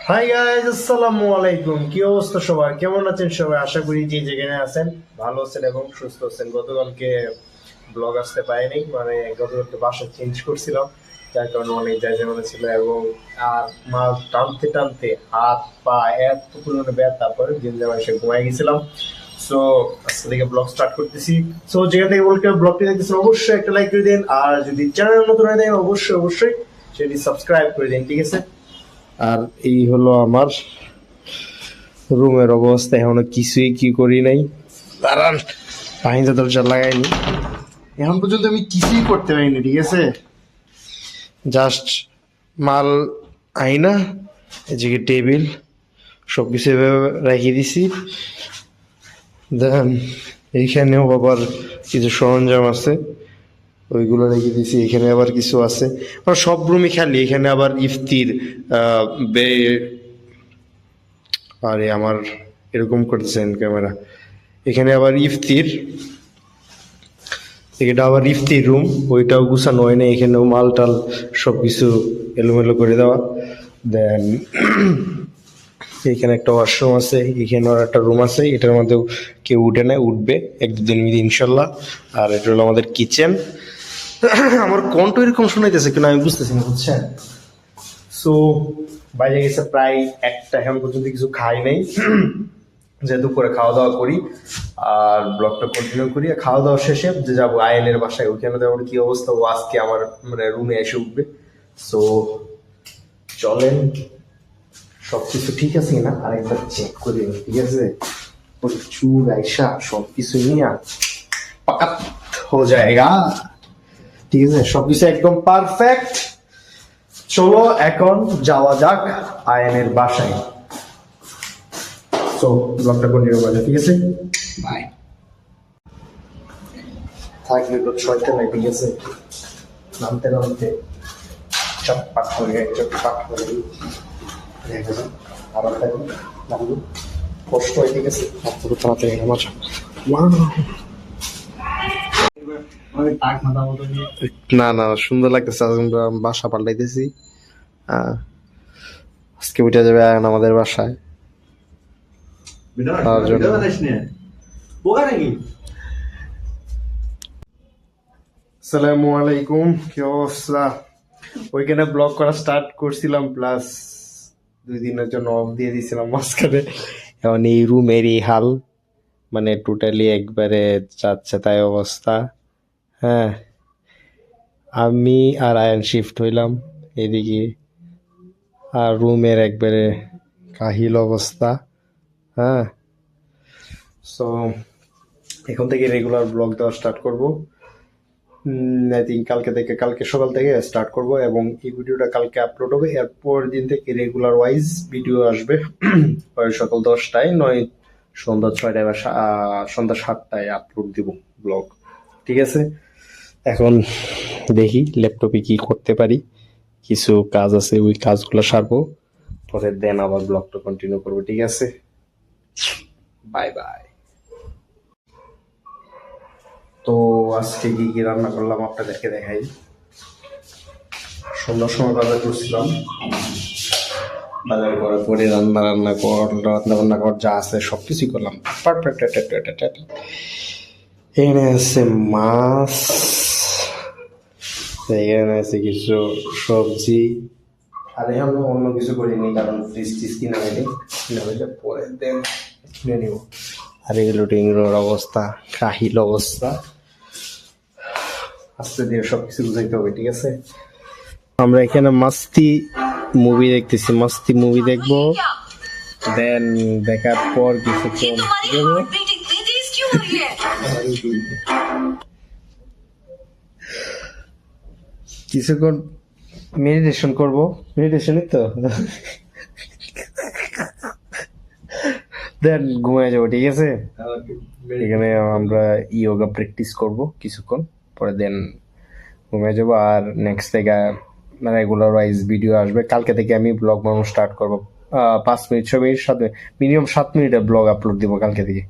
Hi guys, আসসালামু আলাইকুম। কি অবস্থা সবার? কেমন আছেন সবাই? আশা করি যে যেখানে আছেন ভালো আছেন এবং সুস্থ আছেন। গতকালকে ব্লগ আসতে পারিনি, মানে গতকালকে বাসা চেঞ্জ করছিলাম, যার কারণে অনেক জায়গা ছিল এবং আর মাল টানতে টানতে হাত পা এত পরিমাণে ব্যথা, পরে দিন যাওয়া এসে ঘুমাই গেছিলাম। সো আজকে থেকে ব্লগ স্টার্ট করতেছি। সো যেখান থেকে ব্লগটি দেখতেছেন অবশ্যই একটা লাইক করে দিন, আর যদি চ্যানেল নতুন হয়ে থাকেন অবশ্যই সেটি সাবস্ক্রাইব করে দিন, ঠিক আছে? আর এই হলো আমার রুমের অবস্থা, এখনো কিছুই কি করি নাই। দাঁড়ান, পানিতে দরজা লাগাইনি, এখন পর্যন্ত আমি কিছুই করতে পারিনি, ঠিক আছে? জাস্ট মাল আইনা, এদিকে টেবিল সব কিছু রেখে দিছি। দেন এইখানেও আবার কিছু সরঞ্জাম আছে, ওইগুলো রেখে দিছি। এখানে আবার কিছু আছে, আর সব রুমই খালি। এখানে আবার ইফতির বে আরে আমার এরকম করতেছেন ক্যামেরা। এখানে আবার ইফতির, এটা আবার ইফতির রুম, ওইটাও গুছানো হয় না। এখানেও মাল টাল সব কিছু এলোমেলো করে দেওয়া। দেন এখানে একটা ওয়াশরুম আছে, এখানে আর একটা রুম আছে, এটার মধ্যেও কেউ উঠে না, উঠবে এক দুদিন মধ্যে ইনশাল্লাহ। আর এটা হলো আমাদের কিচেন। আমার কণ্ঠ এরকম শোনাইতেছে কিনা আমি বুঝতেছি না, বুঝছেন? সো বাইরে গেছে প্রায় একটা, এখন পর্যন্ত কিছু খাই নাই, যেহেতু করে খাওয়া দাওয়া করি আর ব্লগটা কন্টিনিউ করি। খাওয়া দাওয়া শেষে যে যাবো আয়নের বাসায়, ওখানে তো কি অবস্থা, ও আজকে আমার মানে রুমে এসে উঠবে। সো চলেন, সবকিছু ঠিক আছে কিনা আরেকবার চেক করে নিই, ঠিক আছে? ওর চুল আইসা সবকিছু নিয়ে পাকা হো যায়গা, ঠিক আছে? সবকিছু একদম পারফেক্ট। চলো এখন যাওয়া যাক আয়নের বাসায়। সো ব্লগটা কন্টিনিউ করা যাক, ঠিক আছে? বাই। থাকবে তো ছয়টা নাই, ঠিক আছে? নামতে নামতে চটপাট হয়ে দেখা যাক। আবার থাকবে নামবো, কষ্ট হয়, ঠিক আছে? আপনাকে তাড়াতাড়ি নামা যাক। না না, সুন্দর লাগতেছে। আমরা বাসা পাল্টাইতেছি, আজকে উঠে যাবে আয়ন আমাদের বাসায়। তার জন্য আসসালামু আলাইকুম, কি অবস্থা? ওইখানে ব্লগ করা স্টার্ট করছিলাম, প্লাস 2 দিনের জন্য অফ দিয়ে দিয়েছিলাম মাঝখানে। এখন এই রুমের এই হাল, মানে টোটালি একবারে যাচ্ছে তাই অবস্থা। হ্যাঁ, আমি আর আয়ন শিফট হইলাম এদিকে, আর রুমের একবারে কাহিল অবস্থা। হ্যাঁ, সো এখন থেকে রেগুলার ব্লগ দেওয়া স্টার্ট করবো। আই থিঙ্ক কালকে সকাল থেকে স্টার্ট করব, এবং এই ভিডিওটা কালকে আপলোড হবে। এরপর দিন থেকে রেগুলার ওয়াইজ ভিডিও আসবে। হয় সকাল 10টায়, নয় সন্ধ্যা 6টায় বা সন্ধ্যা 7টায় আপলোড দিব ব্লগ, ঠিক আছে? এখন দেখি ল্যাপটপে কি করতে পারি, কিছু কাজ আছে, ওই কাজগুলো সারবো, পরে দেন আবার ব্লগটা কন্টিনিউ করবো, ঠিক আছে? Bye bye. তো আজকে কি কি রান্না করলাম আপনাদেরকে দেখাই। সন্ধ্যার সময় বাজার করছিলাম, বাজার করার পরে রান্না বান্না কর যা আছে সবকিছুই করলাম পারফেক্ট। এখানে আছে মাছ, এখানে আছে কিছু সবজি, আর এখন অন্য কিছু করিনি কারণ ফ্রিজ টিজ কিনা হয়নি, পরে দেন কিনে নিব। আর এগুলো টিংগুলোর অবস্থা কাহিল অবস্থা, আস্তে দিয়ে সবকিছু বুঝাইতে হবে, ঠিক আছে? আমরা এখানে মাস্তি মুভি দেখতেছি, মাস্তি মুভি দেখবো। দেন দেখার পর কিছুক্ষণ মেডিটেশন করবো। মেডিটেশনই তো দেন ঘুমায় যাবো, ঠিক আছে? এখানে আমরা ইয়োগা প্র্যাকটিস করব কিছুক্ষণ, পরে দেন ঘুমিয়ে যাবো। আর নেক্সট থেকে রেগুলার ওয়াইজ ভিডিও আসবে। কালকে থেকে আমি ব্লগ বানানো স্টার্ট করবো। 5 মিনিট 6 মিনিট 7 মিনিট, মিনিমাম 7 মিনিটের ব্লগ আপলোড দিব কালকে থেকে।